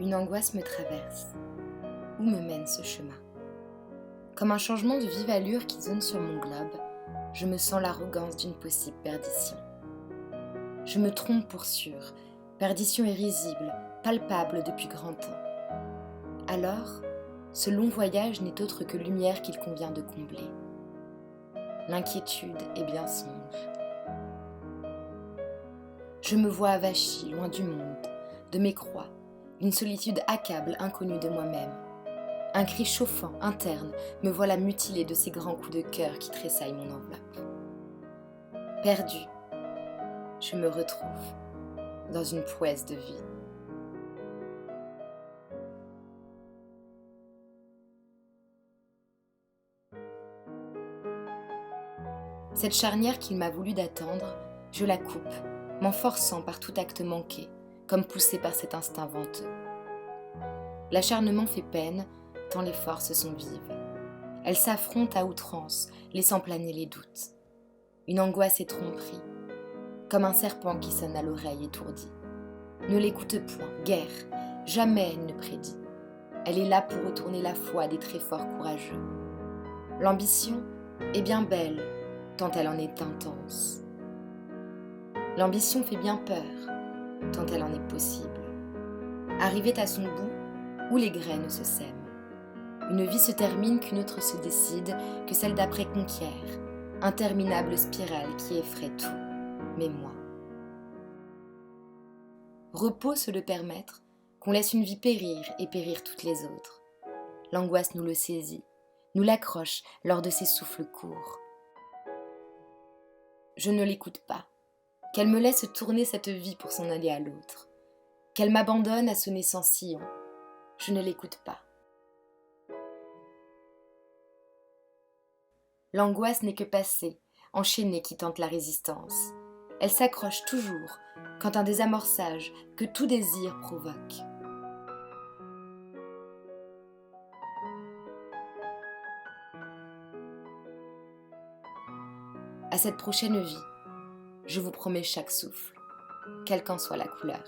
Une angoisse me traverse. Où me mène ce chemin? Comme un changement de vive allure qui zone sur mon globe, je me sens l'arrogance d'une possible perdition. Je me trompe pour sûr, perdition est risible, palpable depuis grand temps. Alors, ce long voyage n'est autre que lumière qu'il convient de combler. L'inquiétude est bien songe. Je me vois avachie, loin du monde, de mes croix, d'une solitude accable inconnue de moi-même. Un cri chauffant, interne, me voilà mutilée de ces grands coups de cœur qui tressaillent mon enveloppe. Perdue, je me retrouve dans une prouesse de vie. Cette charnière qu'il m'a voulu d'attendre, je la coupe, m'enforçant par tout acte manqué, comme poussée par cet instinct venteux. L'acharnement fait peine, tant les forces sont vives. Elles s'affrontent à outrance, laissant planer les doutes. Une angoisse est tromperie, comme un serpent qui sonne à l'oreille étourdie. Ne l'écoute point, guère, jamais elle ne prédit. Elle est là pour retourner la foi des très forts courageux. L'ambition est bien belle, tant elle en est intense. L'ambition fait bien peur, tant elle en est possible. Arrivée à son bout, où les graines se sèment. Une vie se termine qu'une autre se décide, que celle d'après conquiert. Interminable spirale qui effraie tout, mais moi. Repos se le permettre, qu'on laisse une vie périr et périr toutes les autres. L'angoisse nous le saisit, nous l'accroche lors de ses souffles courts. Je ne l'écoute pas, qu'elle me laisse tourner cette vie pour s'en aller à l'autre, qu'elle m'abandonne à sonner sans sillon, je ne l'écoute pas. L'angoisse n'est que passée, enchaînée qui tente la résistance. Elle s'accroche toujours, quand un désamorçage que tout désir provoque. À cette prochaine vie, je vous promets chaque souffle, quelle qu'en soit la couleur.